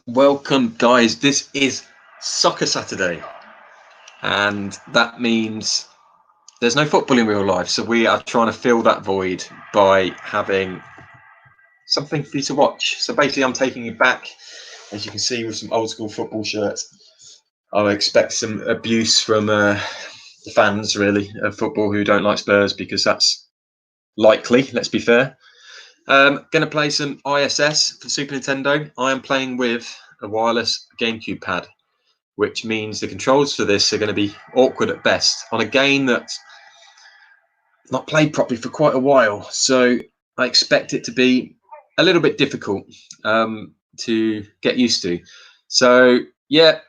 Welcome, guys. This is Soccer Saturday, and that means there's no football in real life. So we are trying to fill that void by having something for you to watch. So basically, I'm taking you back, as you can see, with some old school football shirts. I expect some abuse from the fans, really, of football who don't like Spurs, because that's likely. Let's be fair. Going to play some ISS for Super Nintendo. I am playing with a wireless GameCube pad, which means the controls for this are going to be awkward at best on a game that's not played properly for quite a while. So I expect it to be a little bit difficult to get used to. So yeah,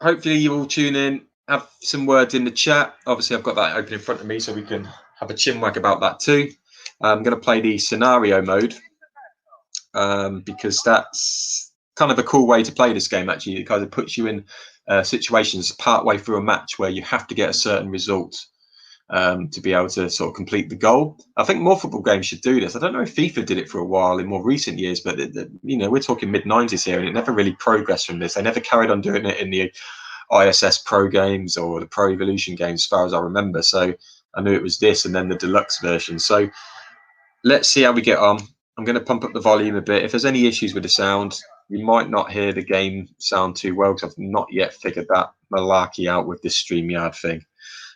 hopefully you will tune in, have some words in the chat. Obviously I've got that open in front of me so we can have a chinwag about that too. I'm going to play the scenario mode because that's kind of a cool way to play this game. Actually, it kind of puts you in situations part way through a match where you have to get a certain result to be able to sort of complete the goal. I think more football games should do this. I don't know if FIFA did it for a while in more recent years, but you know, we're talking mid-90s here, and it never really progressed from this. They never carried on doing it in the ISS Pro games or the Pro Evolution games, as far as I remember. So I knew it was this and then the deluxe version. So let's see how we get on. I'm going to pump up the volume a bit. If there's any issues with the sound, you might not hear the game sound too well because I've not yet figured that malarkey out with this StreamYard thing.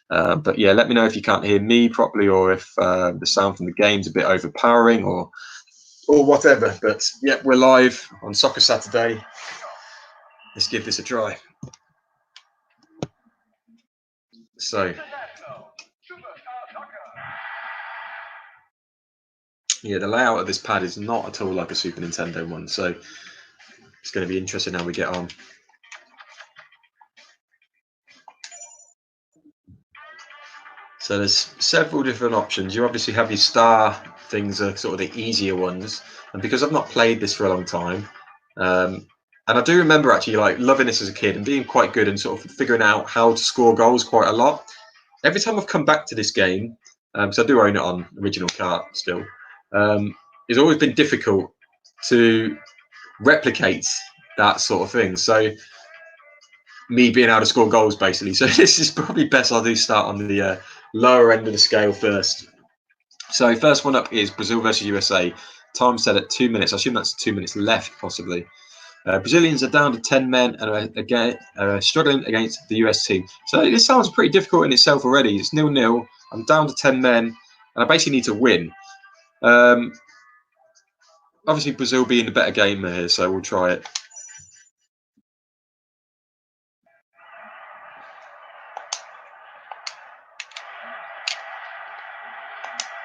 But yeah, let me know if you can't hear me properly, or if the sound from the game's a bit overpowering, or whatever. But yeah, we're live on Soccer Saturday. Let's give this a try. So yeah, the layout of this pad is not at all like a Super Nintendo one, so it's going to be interesting how we get on. So there's several different options. You obviously have your star things, are sort of the easier ones, and because I've not played this for a long time, and I do remember actually like loving this as a kid and being quite good and sort of figuring out how to score goals quite a lot. Every time I've come back to this game, because I do own it on original cart still, it's always been difficult to replicate that sort of thing. So me being able to score goals, basically. So this is probably best I do start on the lower end of the scale first. So first one up is Brazil versus USA. Time set at 2 minutes. I assume that's 2 minutes left, possibly. Brazilians are down to 10 men and are struggling against the US team. So this sounds pretty difficult in itself already. It's 0-0. I'm down to 10 men, and I basically need to win. Obviously, Brazil being the better gamer here, so we'll try it.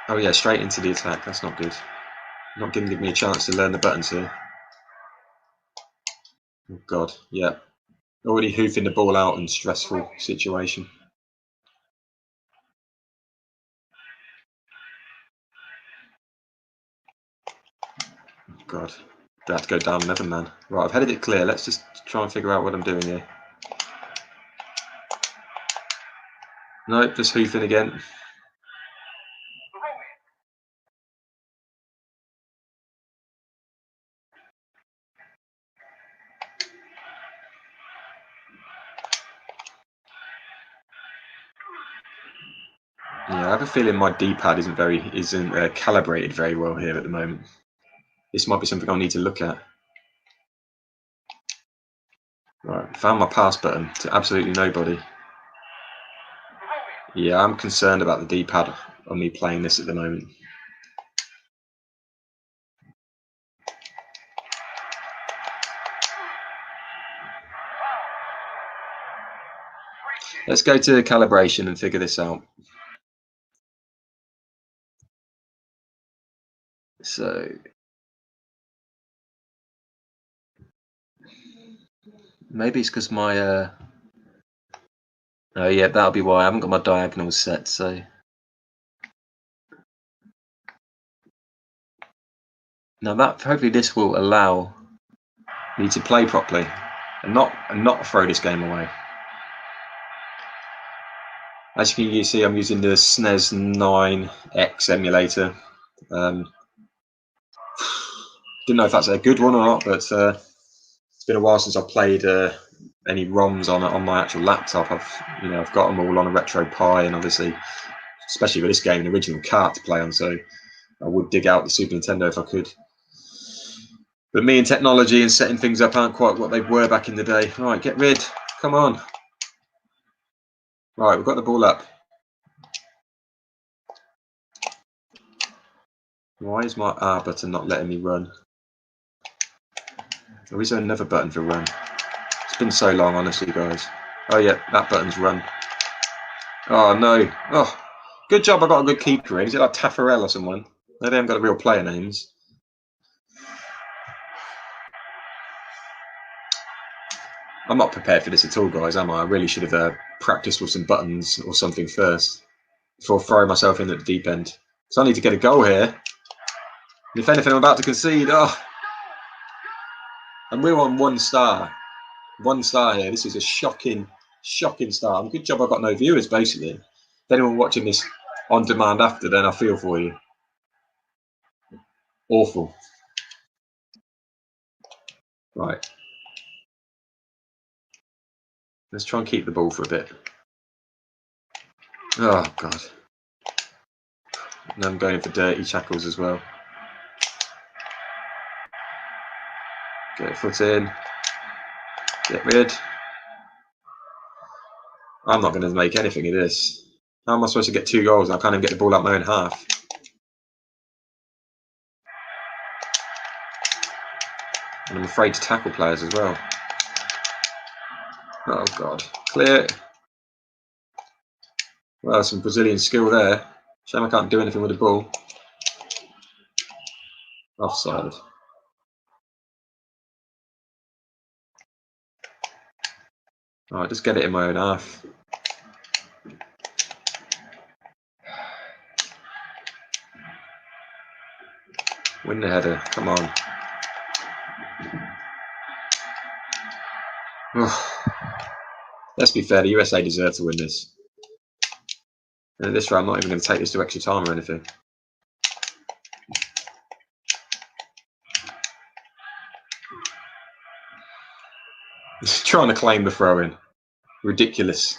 Oh yeah, straight into the attack. That's not good. Not going to give me a chance to learn the buttons here. Oh God, yeah. Already hoofing the ball out in stressful situation. Oh God, I have to go down another man. Right, I've headed it clear. Let's just try and figure out what I'm doing here. Nope, just hoofing again. Yeah, I have a feeling my D-pad isn't calibrated very well here at the moment. This might be something I need to look at. Right, found my pass button to absolutely nobody. Yeah, I'm concerned about the D-pad on me playing this at the moment. Let's go to calibration and figure this out. So maybe it's because my oh yeah, that'll be why I haven't got my diagonals set. So now that hopefully this will allow Need to play properly and not throw this game away. As you can see, I'm using the SNES 9X emulator. Didn't know if that's a good one or not, but it's been a while since I've played any ROMs on my actual laptop. I've got them all on a Retro Pi, and obviously, especially with this game, an original cart to play on. So I would dig out the Super Nintendo if I could. But me and technology and setting things up aren't quite what they were back in the day. Right, get rid. Come on. Right, we've got the ball up. Why is my R button not letting me run? Or is there another button for run? It's been so long, honestly, guys. Oh yeah, that button's run. Oh no. Oh, good job I got a good keeper in. Is it like Taffarel or someone? No, they haven't got real player names. I'm not prepared for this at all, guys, am I? I really should have practiced with some buttons or something first before throwing myself in at the deep end. So I need to get a goal here. And if anything, I'm about to concede. Oh. And we're on 1 star. 1 star here. This is a shocking start. Good job I got no viewers, basically. If anyone watching this on demand after, then I feel for you. Awful. Right. Let's try and keep the ball for a bit. Oh, God. And I'm going for dirty tackles as well. Get a foot in. Get rid. I'm not going to make anything of this. How am I supposed to get 2 goals? I can't even get the ball out my own half. And I'm afraid to tackle players as well. Oh, God. Clear. Well, some Brazilian skill there. Shame I can't do anything with the ball. Offside. Alright, just get it in my own half. Win the header. Come on. Let's be fair, the USA deserve to win this. And this round, I'm not even going to take this to extra time or anything. Trying to claim the throw-in. Ridiculous.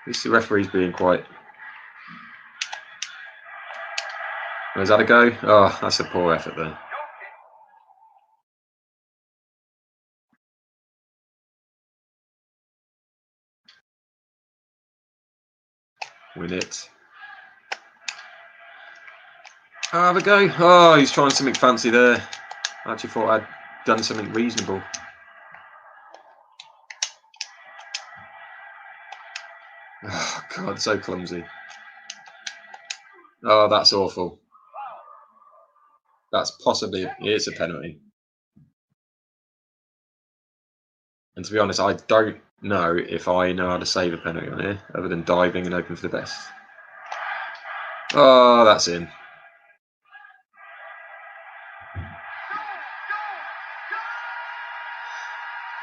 At least the referee's being quite... Oh, is that a go? Oh, that's a poor effort there. Win it. Oh, have a go. Oh, he's trying something fancy there. I actually thought I'd done something reasonable. Oh, God, so clumsy. Oh, that's awful. That's possibly... It's a penalty. And to be honest, I don't know if I know how to save a penalty on here, other than diving and hoping for the best. Oh, that's in.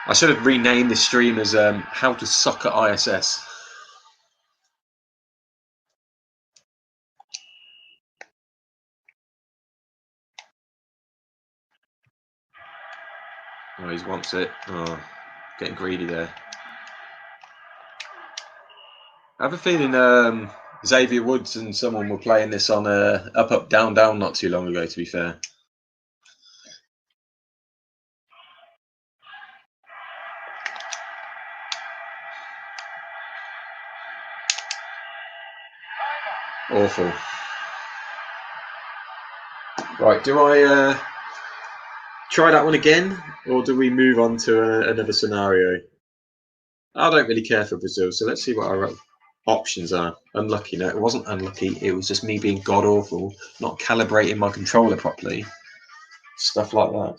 I should have renamed this stream as How to Suck at ISS. Oh, he wants it. Oh, getting greedy there. I have a feeling Xavier Woods and someone were playing this on Up, Up, Down, Down not too long ago, to be fair. Awful. Right, do I try that one again, or do we move on to another scenario? I don't really care for Brazil, so let's see what our options are. Unlucky. No, it wasn't unlucky. It was just me being god-awful, not calibrating my controller properly. Stuff like that.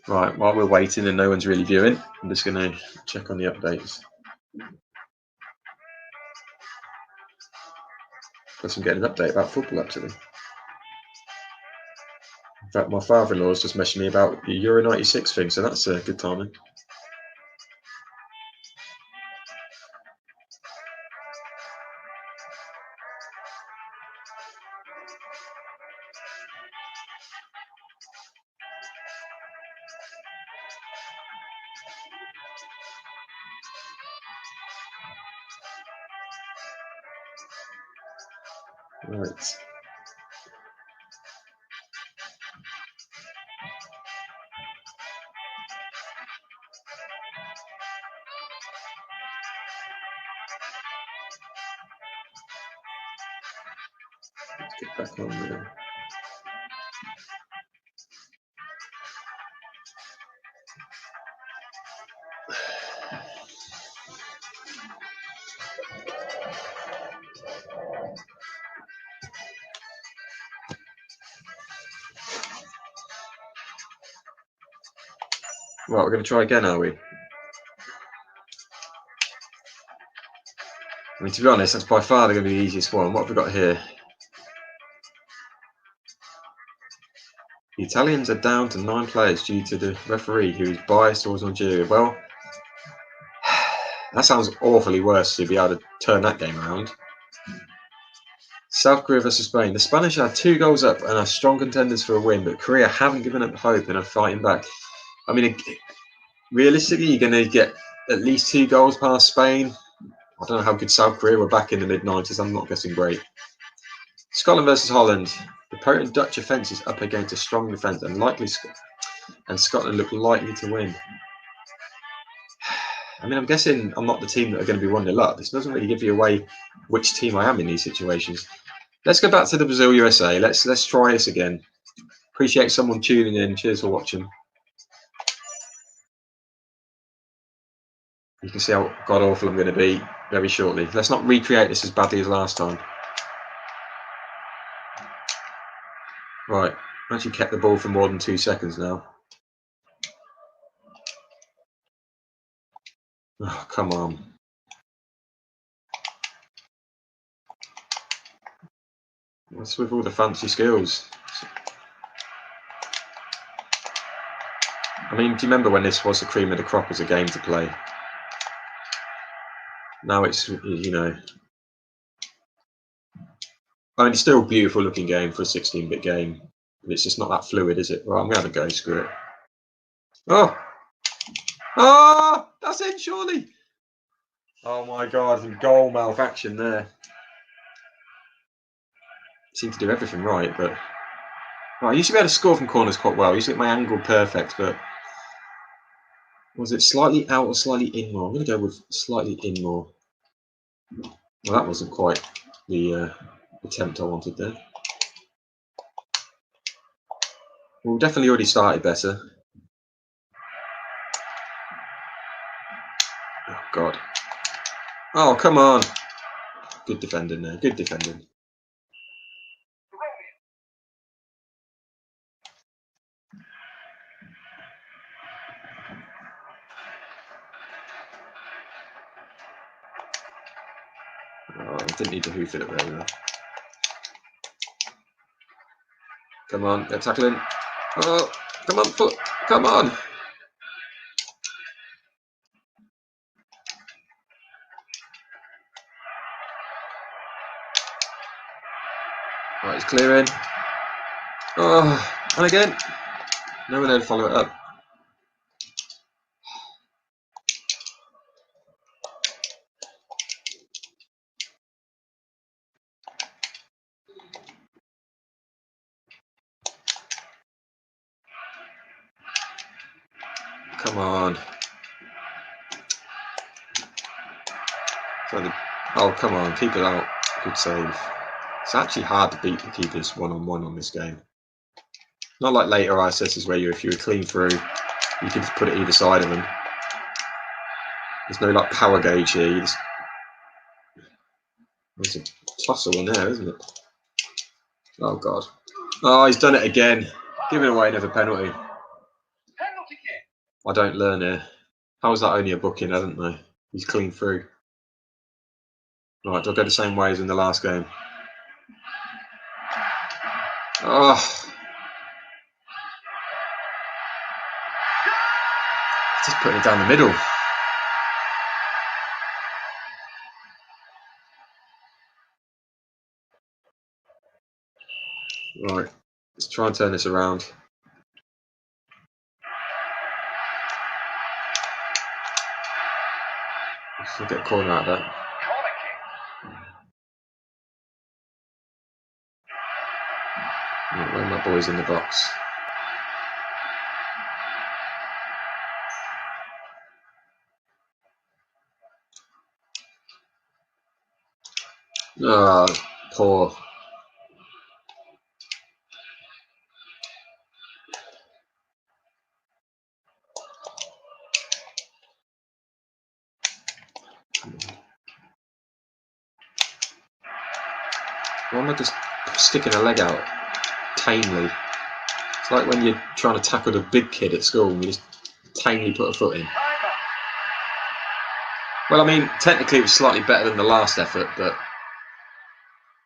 Right, while we're waiting and no one's really viewing, I'm just going to check on the updates. Plus I'm getting an update about football, actually. In fact, my father-in-law's just messaged me about the Euro 96 thing, so that's a good timing. Right. Let's get back on there. Right, we're going to try again, are we? I mean, to be honest, that's by far going to be the easiest one. What have we got here? The Italians are down to 9 players due to the referee who is biased towards Nigeria. Well, that sounds awfully worse to be able to turn that game around. South Korea versus Spain. The Spanish are 2 goals up and are strong contenders for a win, but Korea haven't given up hope and are fighting back. I mean, realistically, you're going to get at least 2 goals past Spain. I don't know how good South Korea were back in the mid-90s. I'm not guessing great. Scotland versus Holland. The potent Dutch offence is up against a strong defence and Scotland look likely to win. I mean, I'm guessing I'm not the team that are going to be 1-0 up. This doesn't really give you away which team I am in these situations. Let's go back to the Brazil-USA. Let's try this again. Appreciate someone tuning in. Cheers for watching. You can see how god-awful I'm going to be very shortly. Let's not recreate this as badly as last time. Right, I actually kept the ball for more than 2 seconds now. Oh, come on. What's with all the fancy skills? I mean, do you remember when this was the cream of the crop as a game to play? Now it's, you know... I mean, it's still a beautiful looking game for a 16-bit game. But it's just not that fluid, is it? Right, I'm going to have a go, screw it. Oh! Oh! That's in, surely! Oh my god, some goal malfunction there. Seem to do everything right, but... Right, I used to be able to score from corners quite well. I used to get my angle perfect, but... Was it slightly out or slightly in more? I'm going to go with slightly in more. Well, that wasn't quite the attempt I wanted there. Well, definitely already started better. Oh, God. Oh, come on. Good defending there. Good defending. Oh, I didn't need to hoof it up there. Come on, they're tackling. Oh, come on, foot. Come on. Right, it's clearing. Oh, and again. No one there to follow it up. Come on. Oh, come on, keep it out. Good save. It's actually hard to beat the keepers one-on-one on this game. Not like later ISSs where if you were clean through, you could just put it either side of them. There's no like power gauge here. You just... There's a tussle in there, isn't it? Oh God. Oh, he's done it again. Giving away another penalty. I don't learn here. How was that only a booking? I don't know. He's clean through. Right, do I go the same way as in the last game? Oh. Just putting it down the middle. Right, let's try and turn this around. Let's get a corner out of that. Right, where are my boys in the box? Oh, poor. Why am I just sticking a leg out tamely? It's like when you're trying to tackle the big kid at school and you just tamely put a foot in. Well, I mean, technically it was slightly better than the last effort, but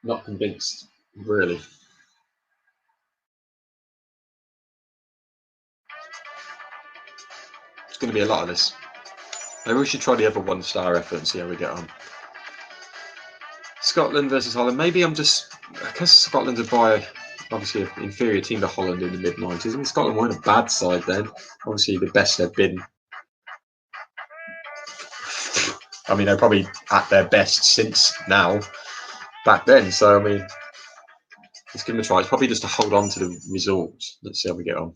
not convinced, really. It's going to be a lot of this. Maybe we should try the other one-star effort and see how we get on. Scotland versus Holland. Maybe I'm just... Because Scotland's obviously an inferior team to Holland in the mid-90s. And Scotland weren't a bad side then. Obviously the best they've been. I mean, they're probably at their best since now, back then. So, I mean, let's give them a try. It's probably just to hold on to the result. Let's see how we get on.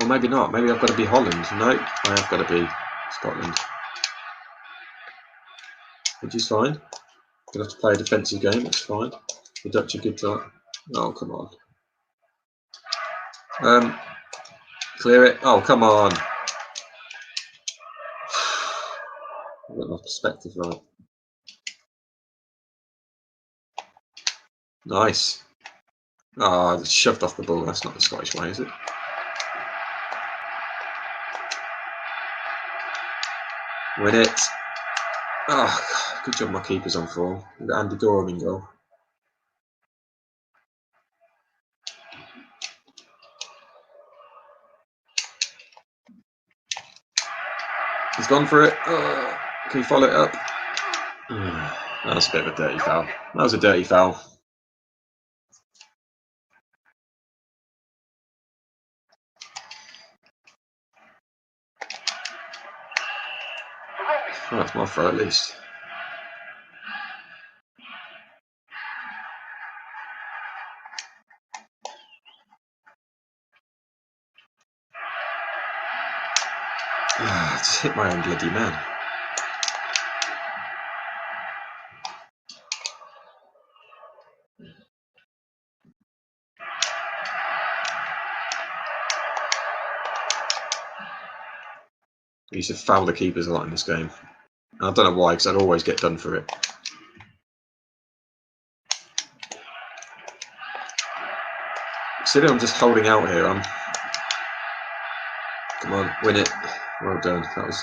Or maybe not. Maybe I've got to be Holland. No, I have got to be Scotland. Which is fine. Gonna have to play a defensive game. That's fine. The Dutch are good to. Oh, come on. Clear it. Oh, come on. I've got my perspective right. Nice. Ah, oh, shoved off the ball. That's not the Scottish way, is it? Win it. Oh, good job my keeper's on form. We've got Andy Dorham in goal. He's gone for it. Can you follow it up? That's a bit of a dirty foul. That was a dirty foul. Oh, that's my throw at least. I just hit my own bloody man. I used to foul the keepers a lot in this game. And I don't know why, because I'd always get done for it. Considering I'm just holding out here, come on, win it. Well done. That was...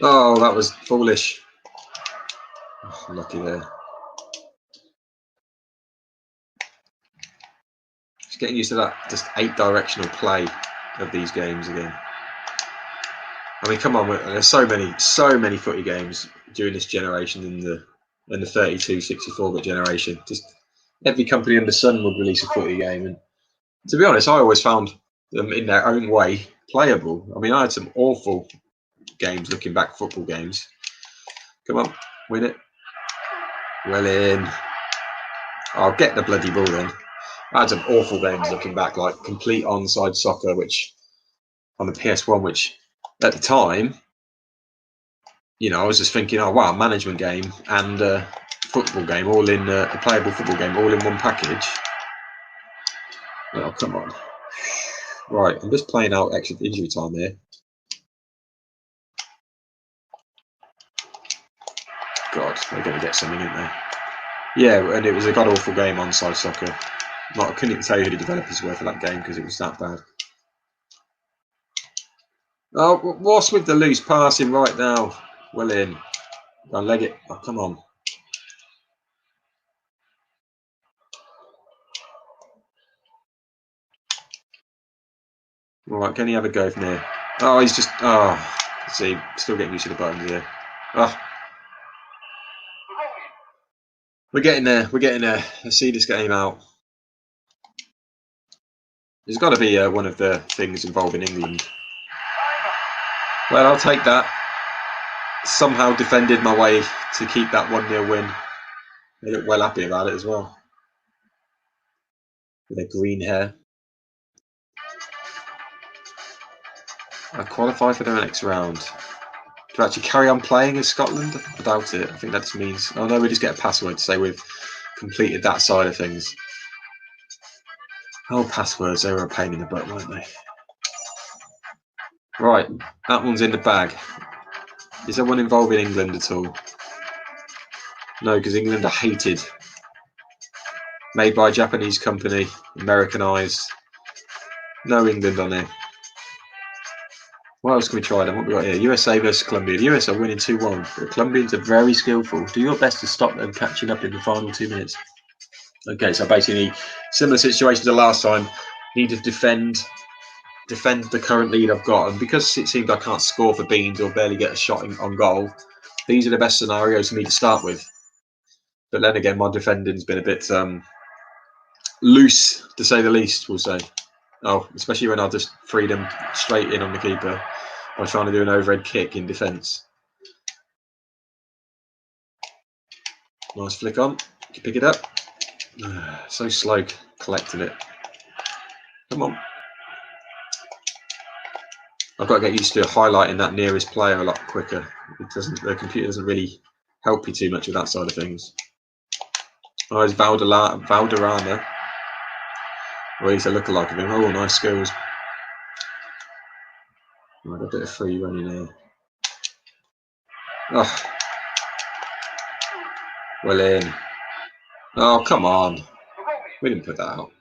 Oh, that was foolish. Oh, lucky there. Just getting used to that just 8-directional play of these games again. I mean, come on, there's so many footy games during this generation in the 32, 64-bit generation. Just every company under the sun would release a footy game, and to be honest, I always found them in their own way playable. I mean, I had some awful games looking back, football games. Come on, win it. Well in. I'll get the bloody ball then. I had some awful games looking back, like complete onside soccer, which on the PS1, which at the time, you know, I was just thinking, oh wow, management game and football game, all in a playable football game, all in one package. Oh, come on. Right, I'm just playing out extra injury time here. God, they're going to get something, aren't they? Yeah, and it was a god-awful game on Side Soccer. I couldn't even tell you who the developers were for that game because it was that bad. Oh, what's with the loose passing right now? Well in. Go and leg it. Oh, come on. Right, can he have a go from here? Oh, he's just... Oh, see, still getting used to the buttons here. Oh. We're getting there. We're getting there. Let's see this game out. There's got to be one of the things involving England. Well, I'll take that. Somehow defended my way to keep that 1-0 win. They look well happy about it as well. With their green hair. I qualify for the next round. Do I actually carry on playing as Scotland? I doubt it. I think that just means... Oh no, we just get a password to say we've completed that side of things. Oh, passwords. They were a pain in the butt, weren't they? Right, that one's in the bag. Is there one involving England at all? No, because England are hated. Made by a Japanese company, Americanized. No England on here. What else can we try then? What we got here? USA versus Colombia. The US are winning 2-1. The Colombians are very skillful. Do your best to stop them catching up in the final 2 minutes. Okay, so basically, similar situation to the last time. Need to defend the current lead I've got, and because it seems I can't score for beans or barely get a shot on goal, these are the best scenarios for me to start with. But then again, my defending's been a bit loose, to say the least, we'll say. Oh, especially when I just freed them straight in on the keeper. I was trying to do an overhead kick in defence. Nice flick on. You pick it up. So slow collecting it. Come on. I've got to get used to highlighting that nearest player a lot quicker. The computer doesn't really help you too much with that side of things. Oh, it's Valderrama. Or he's a lookalike of him. Oh, nice skills. Right, a bit of free running here. Oh. Well in. Oh, come on. We didn't put that out.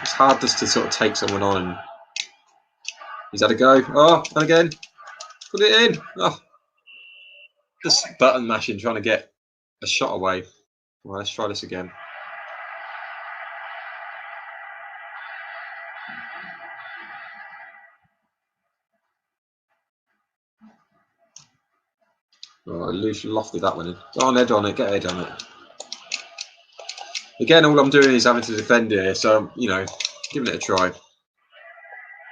It's hard just to sort of take someone on. And he's had a go. Oh, and again. Put it in. Oh. Just button mashing, trying to get a shot away. Well, let's try this again. Oh, Luce lofted that one in. Go on, head on it. Get head on it. Again, all I'm doing is having to defend here, so, you know, giving it a try.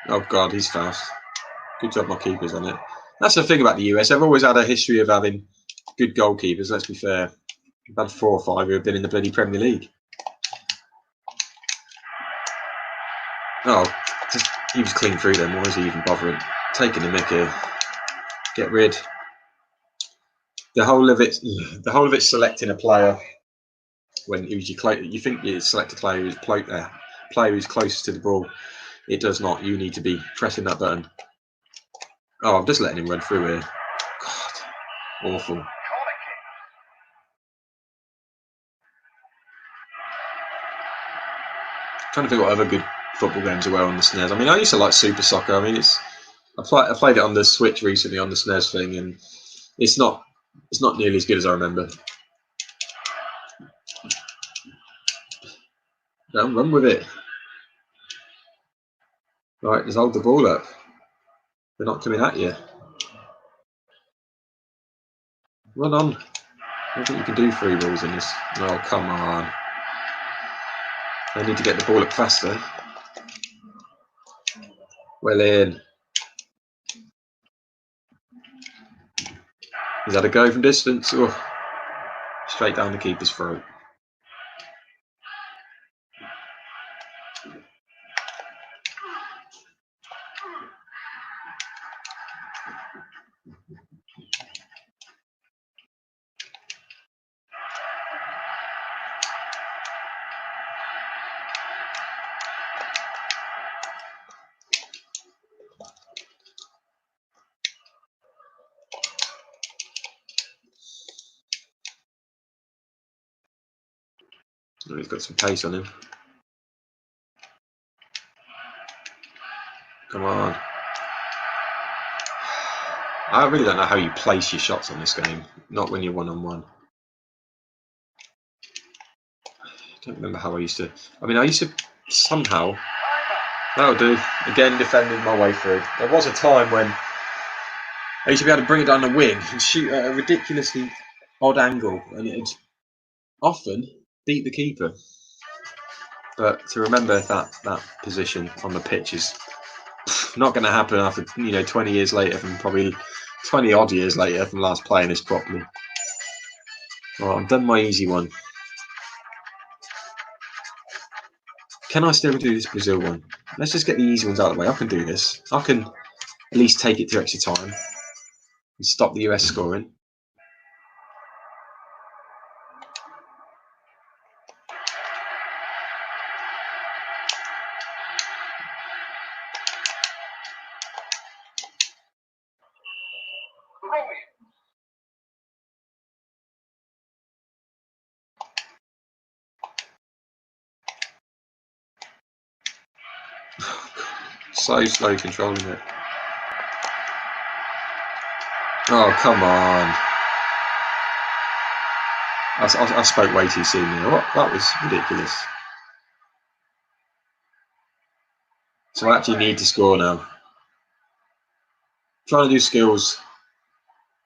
Oh, God, he's fast. Good job my keeper's on it. That's the thing about the US. They've always had a history of having good goalkeepers, let's be fair. We've had 4 or 5 who have been in the bloody Premier League. Oh, he was clean through them. Why is he even bothering? Taking the mick here. Get rid. The whole of it selecting a player when you think you select a player who's closest to the ball. It does not. You need to be pressing that button. Oh, I'm just letting him run through here. God, awful. Trying to think what other good football games there were on the SNES. I mean, I used to like Super Soccer. I mean, I played it on the Switch recently on the SNES thing, and it's not nearly as good as I remember. Don't run with it. Right, just hold the ball up. They're not coming at you. Run on. I don't think you can do 3 balls in this. Oh, come on. They need to get the ball up faster. Well in. He's had a go from distance. Oh, straight down the keeper's throat. Oh, he's got some pace on him. Come on. I really don't know how you place your shots on this game. Not when you're one-on-one. I don't remember how I used to... I mean, I used to somehow... That'll do. Again, defending my way through. There was a time when I used to be able to bring it down the wing and shoot at a ridiculously odd angle, and it'd often beat the keeper. But to remember that position on the pitch is not going to happen after 20 years later, from probably 20 odd years later from last playing this properly. Well, I've done my easy one. Can I still do this Brazil one? Let's just get the easy ones out of the way. I can do this. I can at least take it to extra time and stop the US scoring. So slow controlling it. Oh, come on. I spoke way too soon there. That was ridiculous. So I actually need to score now. Trying to do skills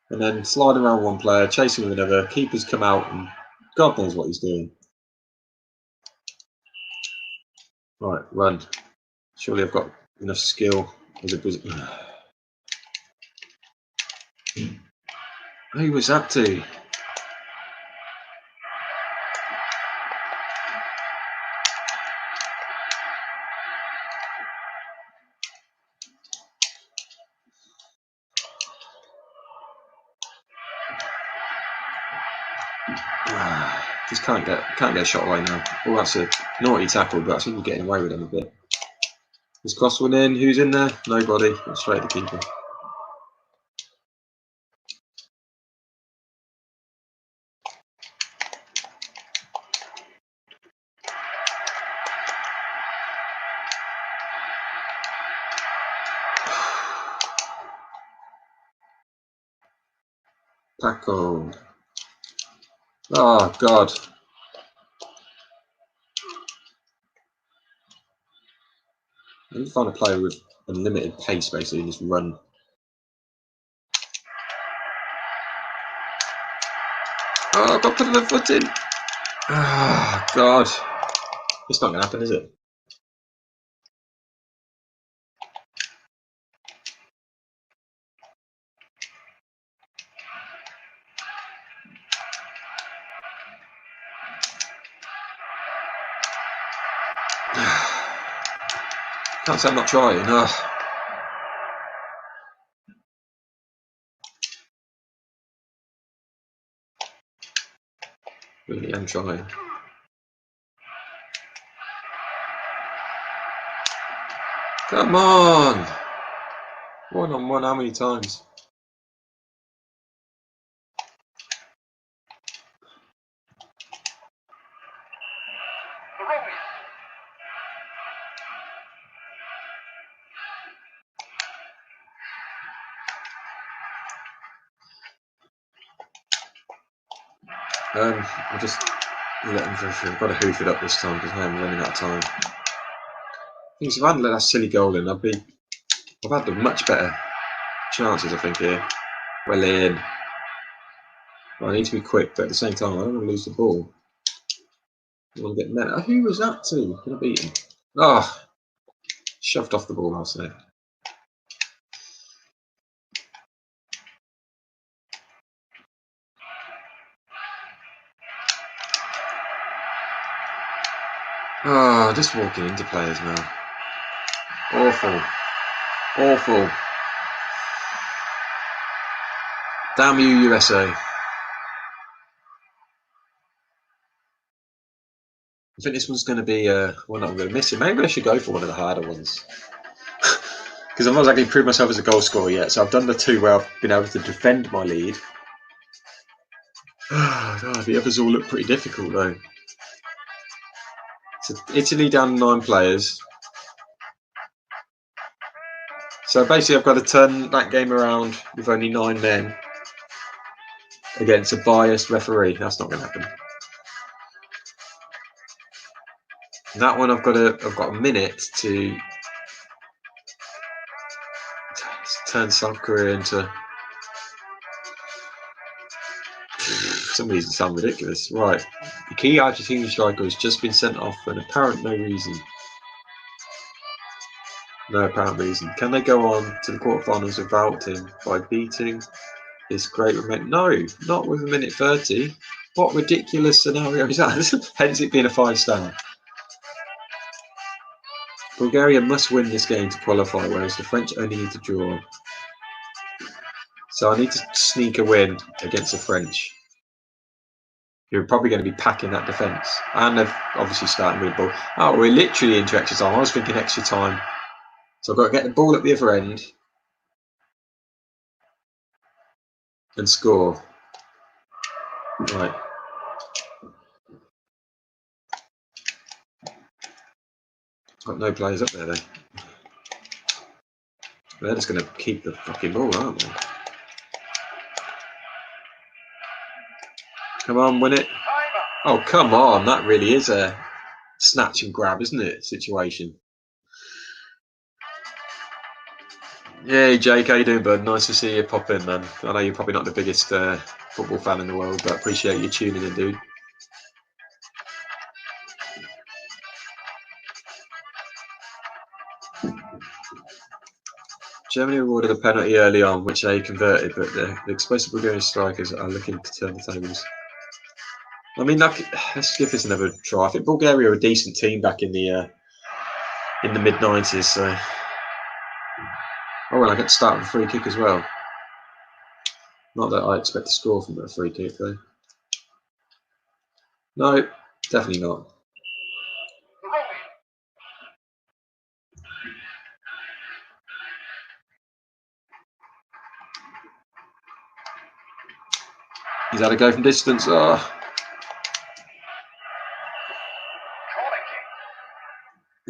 and then sliding around one player, chasing with another. Keeper's come out and God knows what he's doing. Right, run. Surely I've got enough skill as a Brazil. Who was that to? Just can't get a shot away now. Oh, that's a naughty tackle, but I think we're getting away with him a bit. There's cross one in. Who's in there? Nobody. Straight to keeper. Paco. Oh, God. I need to find a player with unlimited pace, basically, and just run. Oh, I've got to put my foot in. Oh, God. It's not going to happen, is it? Can't say I'm not trying. Really am trying. Come on! One-on-one, how many times? I'll just let him go through. I've got to hoof it up this time because I am running out of time. If I hadn't let that silly goal in, I've had the much better chances, I think, here. Well in. Well, I need to be quick, but at the same time, I don't want to lose the ball. I want to get net. Who was that to? Could I beat him? Oh, shoved off the ball last night. Oh, just walking into players now. Awful. Awful. Damn you, USA. I think this one's going to be one I'm going to miss it. Maybe I should go for one of the harder ones. Because I've not exactly proved myself as a goal scorer yet. So I've done the two where I've been able to defend my lead. Oh, God, the others all look pretty difficult, though. So Italy down 9 players. So basically I've got to turn that game around with only 9 men against a biased referee. That's not going to happen. And that one I've got a minute to turn South Korea into. For some reason, it sounds ridiculous. Right, the key Argentinian striker has just been sent off for an apparent no reason. No apparent reason. Can they go on to the quarterfinals without him by beating this great moment? No, not with a minute 30. What ridiculous scenario is that? Hence it being a 5-stand. Bulgaria must win this game to qualify, whereas the French only need to draw. So I need to sneak a win against the French. You're probably going to be packing that defence. And they've obviously started with the ball. Oh, we're literally into extra time. I was thinking extra time. So I've got to get the ball at the other end and score. Right. Got no players up there then. They're just going to keep the fucking ball, aren't they? Come on, win it. Oh, come on. That really is a snatch and grab, isn't it? Situation. Hey, Jake. How you doing, bud? Nice to see you pop in, man. I know you're probably not the biggest football fan in the world, but appreciate you tuning in, dude. Germany awarded a penalty early on, which they converted, but the explosive Bulgarian strikers are looking to turn the tables. I mean, let's give this another try. I think Bulgaria were a decent team back in the mid-90s. So, oh well, I get to start with a free kick as well. Not that I expect to score from a free kick, though. No, definitely not. He's had a go from distance.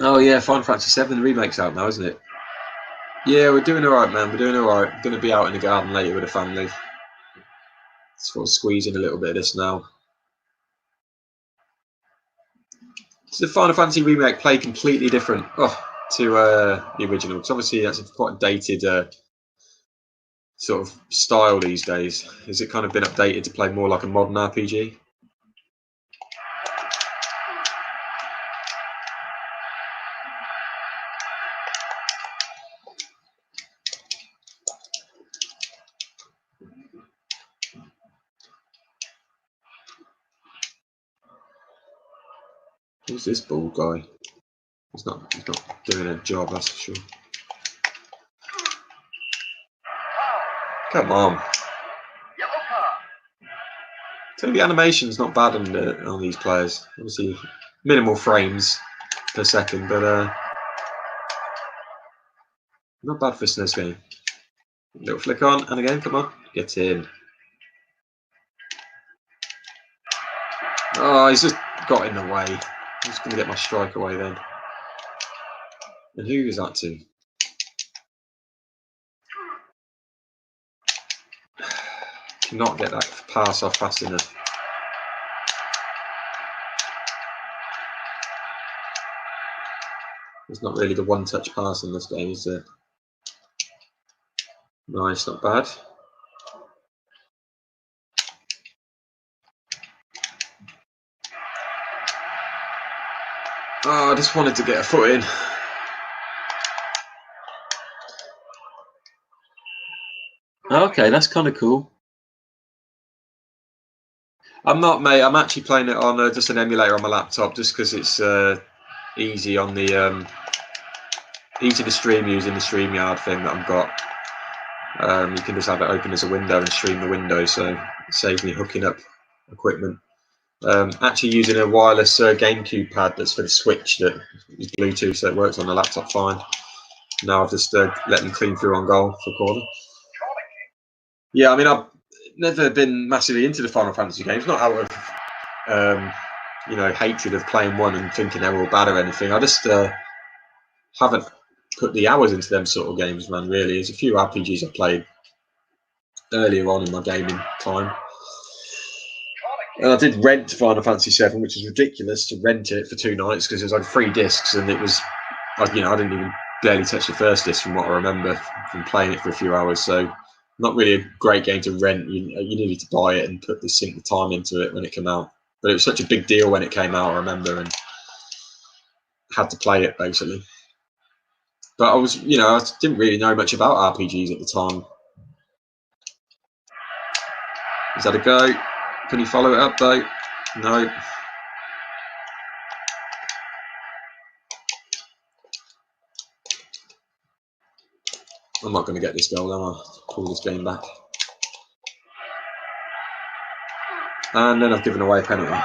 Oh yeah, Final Fantasy 7 the remake's out now, isn't it? Yeah, we're doing all right, man. We're doing all right. Going to be out in the garden later with the family. Sort of squeezing a little bit of this now. So the Final Fantasy remake played completely different to the original. Because obviously that's quite a dated sort of style these days. Has it kind of been updated to play more like a modern RPG? Who's this ball guy? He's not doing a job, that's for sure. Come on. So the animation's not bad on these players. Obviously, minimal frames per second, but not bad for a SNES game. Little flick on, and again, come on, get in. Oh, he's just got in the way. I'm just going to get my strike away then. And who is that to? Cannot get that pass off fast enough. It's not really the one-touch pass in this game, is it? Nice, not bad. Oh, I just wanted to get a foot in. Okay, that's kind of cool. I'm not, mate. I'm actually playing it on just an emulator on my laptop, just because it's easy on the easy to stream using the StreamYard thing that I've got. You can just have it open as a window and stream the window, so it saves me hooking up equipment. Actually using a wireless GameCube pad that's for the Switch that is Bluetooth, so it works on the laptop fine. Now I've just let them clean through on goal for a corner. Yeah, I mean, I've never been massively into the Final Fantasy games, not out of hatred of playing one and thinking they're all bad or anything. I just haven't put the hours into them sort of games, man. Really, there's a few RPGs I played earlier on in my gaming time. And I did rent Final Fantasy VII, which was ridiculous to rent it for 2 nights because it was like 3 discs, and it was, I didn't even barely touch the first disc from what I remember from playing it for a few hours. So not really a great game to rent. You needed to buy it and sink the time into it when it came out. But it was such a big deal when it came out, I remember, and had to play it basically. But I didn't really know much about RPGs at the time. Is that a go? Can you follow it up though? No. I'm not going to get this goal, am I? Pull this game back. And then I've given away a penalty.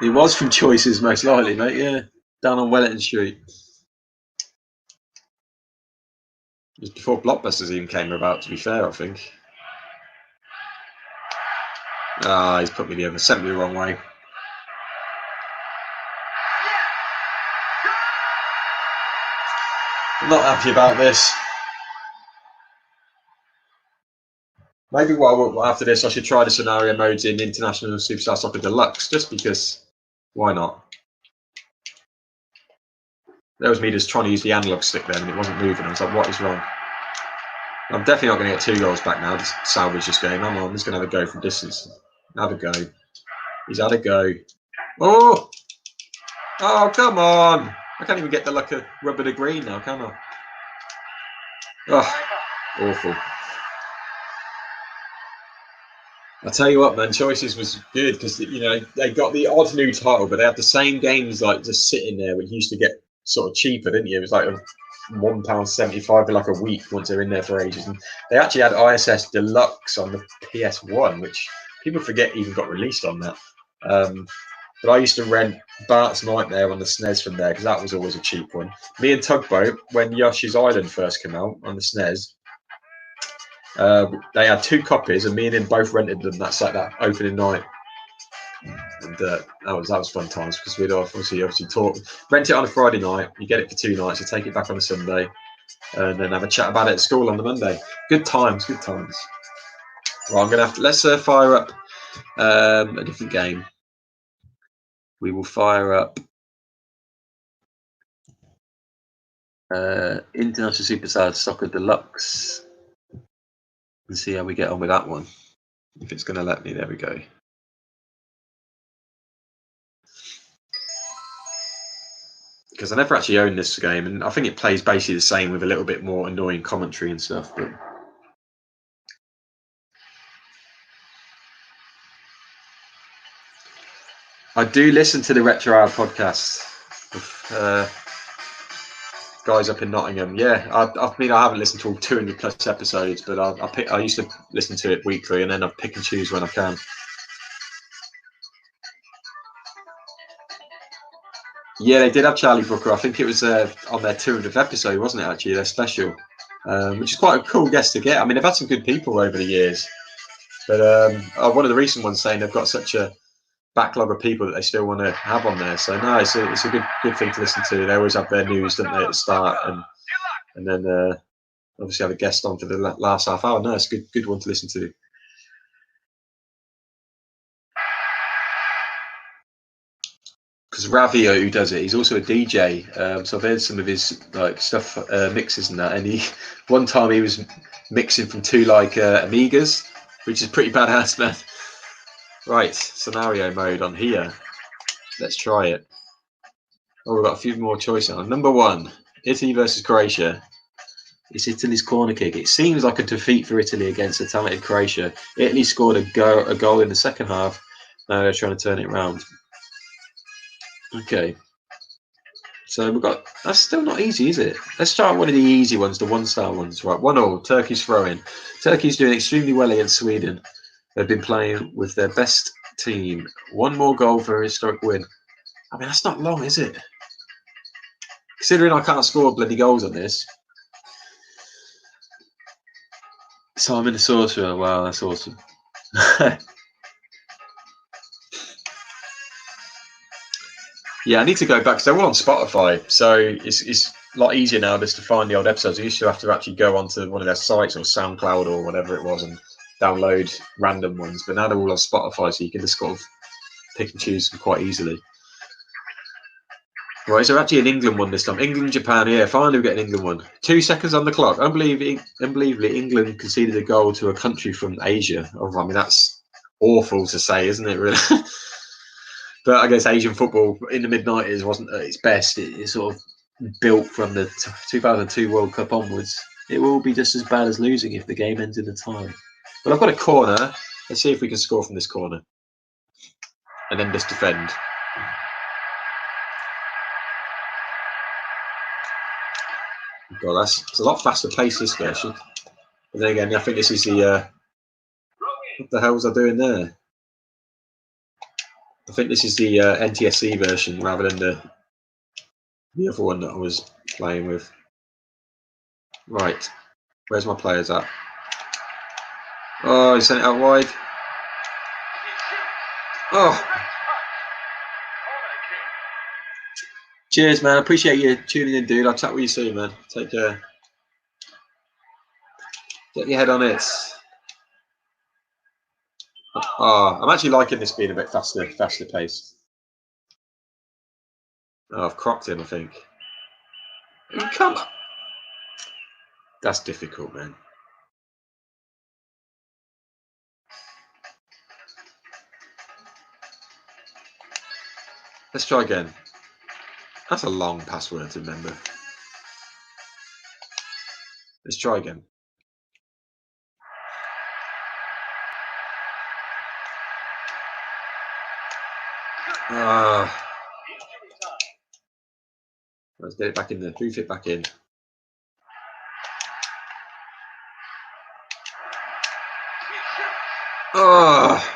It was from choices, most likely, mate. Yeah, down on Wellington Street. It was before Blockbusters even came about, to be fair, I think. He's put me the other, sent me the wrong way. I'm not happy about this. Maybe after this I should try the scenario modes in International Superstar Soccer Deluxe, just because, why not? There was me just trying to use the analog stick then and it wasn't moving. I was like, what is wrong? I'm definitely not going to get 2 goals back now to salvage this game. I'm just going to have a go from distance. Have a go. He's had a go. Oh, come on. I can't even get the luck of rubber the green now, can I? Oh, awful. I tell you what, man, Choices was good because they got the odd new title, but they had the same games like just sitting there, which used to get sort of cheaper, didn't you? It was like £1.75 for like a week once they're in there for ages. And they actually had ISS Deluxe on the PS1, which people forget even got released on that. But I used to rent Bart's Nightmare on the SNES from there because that was always a cheap one. Me and Tugboat, when Yoshi's Island first came out on the SNES, they had 2 copies, and me and him both rented them. That's like that opening night, and that was fun times because we'd obviously rent it on a Friday night. You get it for 2 nights. You take it back on a Sunday, and then have a chat about it at school on the Monday. Good times, good times. Well, I'm gonna have to let's fire up a different game. We will fire up International Superstar Soccer Deluxe and see how we get on with that one. If it's going to let me, there we go. Because I never actually owned this game, and I think it plays basically the same with a little bit more annoying commentary and stuff. But I do listen to the Retro Hour podcast with guys up in Nottingham. Yeah, I mean, I haven't listened to all 200 plus episodes, but I used to listen to it weekly, and then I pick and choose when I can. Yeah, they did have Charlie Brooker. I think it was on their 200th episode, wasn't it, actually, their special, which is quite a cool guest to get. I mean, they've had some good people over the years, but one of the recent ones saying they've got such a backlog of people that they still want to have on there. So, no, it's a good thing to listen to. They always have their news, don't they, at the start, and then obviously have a guest on for the last half hour. No, it's a good one to listen to. Because Ravio, who does it, he's also a DJ. So I've heard some of his stuff, mixes and that. And one time he was mixing from 2 Amigas, which is pretty badass, man. Right, scenario mode on here. Let's try it. Oh, we've got a few more choices on. Number 1, Italy versus Croatia. It's Italy's corner kick. It seems like a defeat for Italy against a talented Croatia. Italy scored a goal in the second half. Now they're trying to turn it around. Okay. So that's still not easy, is it? Let's start one of the easy ones, the 1-star ones. Right, 1-1, Turkey's throwing. Turkey's doing extremely well against Sweden. They've been playing with their best team. 1 more goal for a historic win. I mean, that's not long, is it? Considering I can't score bloody goals on this. Simon the Sorcerer, wow, that's awesome. Yeah, I need to go back because they're all on Spotify, so it's a lot easier now just to find the old episodes. I used to have to actually go onto one of their sites or SoundCloud or whatever it was and download random ones, but now they're all on Spotify, so you can just sort of pick and choose them quite easily. Right, is there actually an England one this time? England, Japan, yeah, finally we get an England one. 2 seconds on the clock. Unbelievably, England conceded a goal to a country from Asia. Oh, I mean, that's awful to say, isn't it, really? But I guess Asian football in the mid-90s wasn't at its best. It sort of built from the 2002 World Cup onwards. It will be just as bad as losing if the game ends in a tie. But I've got a corner. Let's see if we can score from this corner. And then just defend. God, it's a lot faster pace, this version. But then again, I think this is the... what the hell was I doing there? I think this is the NTSC version rather than the other one that I was playing with. Right. Where's my players at? Oh, he sent it out wide. Oh. Cheers, man. Appreciate you tuning in, dude. I'll chat with you soon, man. Take care. Get your head on it. Oh, I'm actually liking this being a bit faster paced. Oh, I've cropped him, I think. Come on. That's difficult, man. Let's try again. That's a long password to remember. Let's try again. Let's get it back in there. Move it back in. Oh.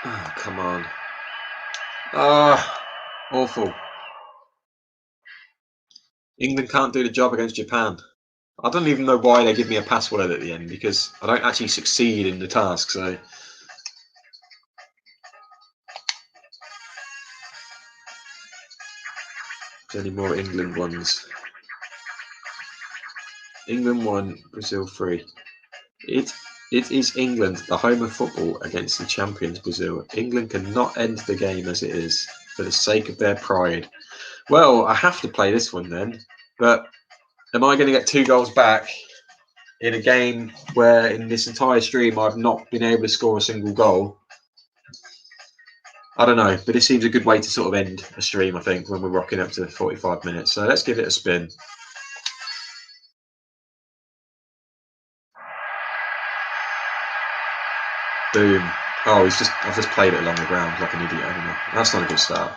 Oh, come on. Oh, awful. England can't do the job against Japan. I don't even know why they give me a password at the end, because I don't actually succeed in the task, so... Is there any more England ones? England 1, Brazil 3. It is England, the home of football, against the champions Brazil. England cannot end the game as it is, for the sake of their pride. Well, I have to play this one then, but am I going to get 2 goals back in a game where in this entire stream I've not been able to score a single goal? I don't know, but this seems a good way to sort of end a stream, I think, when we're rocking up to 45 minutes. So let's give it a spin. Boom. Oh, I've just played it along the ground like an idiot, haven't I? That's not a good start.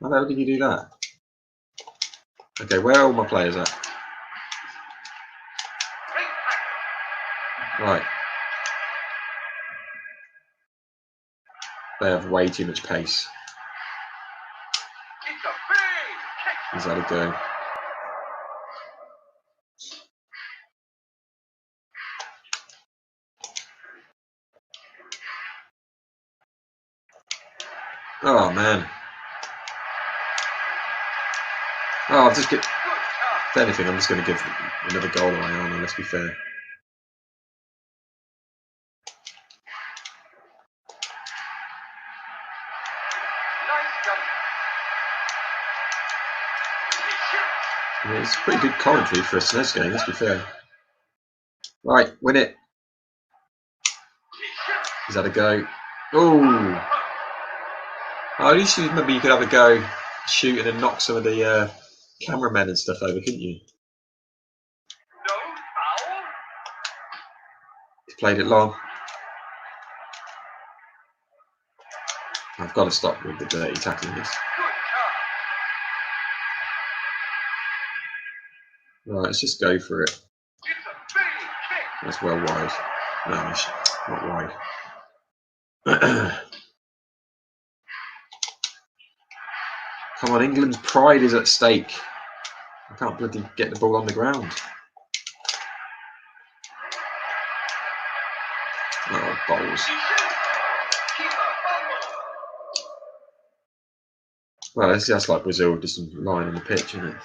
How the hell did you do that? Okay, where are all my players at? Right. They have way too much pace. Is that a go? Oh, man. Oh, I'll just get... If anything, I'm just going to give another goal away, aren't I? Let's be fair. I mean, it's pretty good commentary for a SNES game, let's be fair. Right, win it. Is that a go? Oh! At least you remember you could have a go shooting and knock some of the cameramen and stuff over, couldn't you? He's played it long. I've got to stop with the dirty tackling this. Right, let's just go for it. That's well wide. No, it's not wide. Come on, England's pride is at stake. I can't bloody get the ball on the ground. Oh, balls. Well, that's like Brazil just lying on the pitch, isn't it?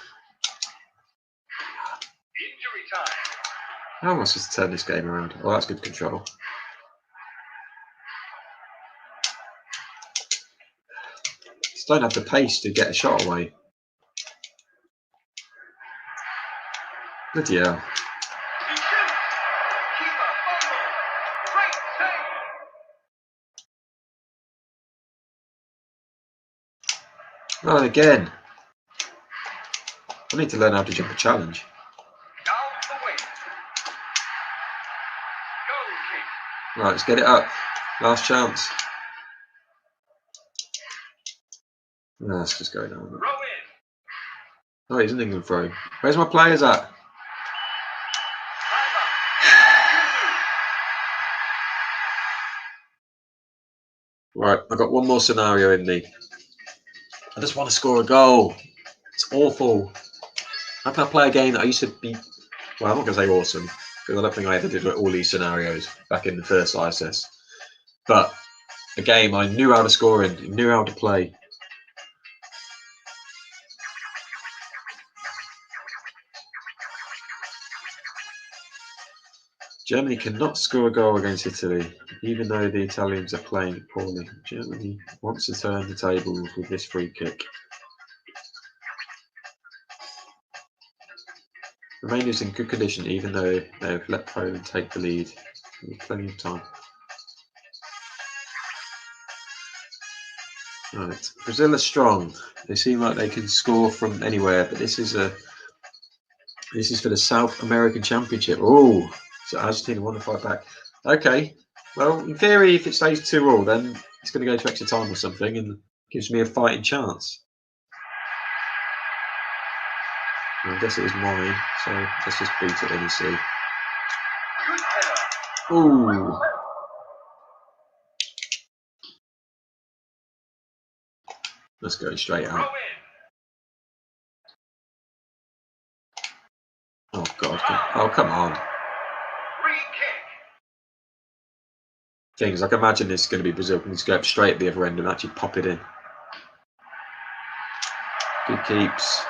How am I supposed to turn this game around? Oh, that's good control. Just don't have the pace to get a shot away. Bloody hell. Oh, and again. I need to learn how to jump a challenge. Right, let's get it up. Last chance. No, that's just going on. Oh, he's an England throw. Where's my players at? Right, I've got one more scenario in me. I just want to score a goal. It's awful. How can I play a game that I used to be... Well, I'm not going to say awesome, because I don't think I ever did all these scenarios back in the first ISS. But a game I knew how to score in, knew how to play. Germany cannot score a goal against Italy, even though the Italians are playing poorly. Germany wants to turn the tables with this free kick. Romania's in good condition, even though they've let Poland take the lead. With plenty of time. Right, Brazil are strong. They seem like they can score from anywhere, but this is for the South American Championship. Oh, so Argentina want to fight back. Okay, well, in theory, if it stays 2-2, then it's going to go to extra time or something, and gives me a fighting chance. Well, I guess it is mine, so let's just beat it and see. Ooh. Let's go straight out. Oh, God. Oh, come on. Things, I can imagine this is going to be Brazil. Can just go up straight at the other end and actually pop it in. Good keeps.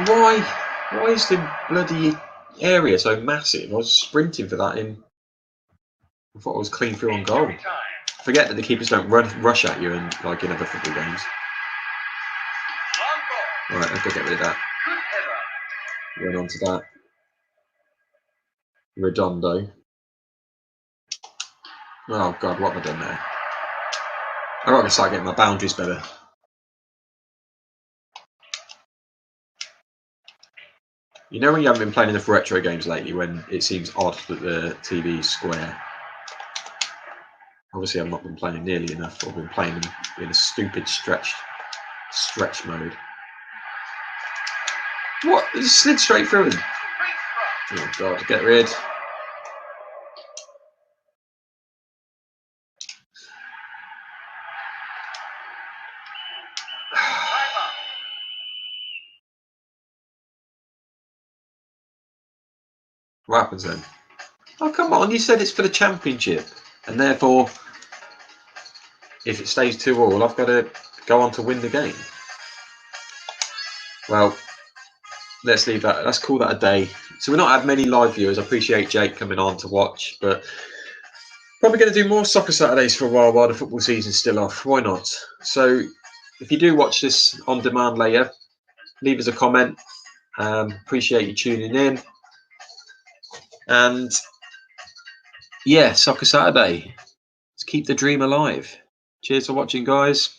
Why is the bloody area so massive? I was sprinting for that in. I thought I was clean through on goal. Forget that the keepers don't rush at you and like in other football games. Alright, I've got to get rid of that. Run on to that. Redondo. Oh God, what have I done there? I've got to start getting my boundaries better. You know when you haven't been playing enough retro games lately, when it seems odd that the TV is square? Obviously, I've not been playing nearly enough. I've been playing them in a stupid stretch mode. What? It just slid straight through him. Oh God, get rid. What happens then? Oh, come on, you said it's for the championship. And therefore, if it stays 2-2, I've got to go on to win the game. Well, let's leave that. Let's call that a day. So we're not had many live viewers. I appreciate Jake coming on to watch, but probably going to do more Soccer Saturdays for a while the football season's still off. Why not? So if you do watch this on demand later, leave us a comment. Appreciate you tuning in. And yeah, Soccer Saturday. Let's keep the dream alive. Cheers for watching, guys.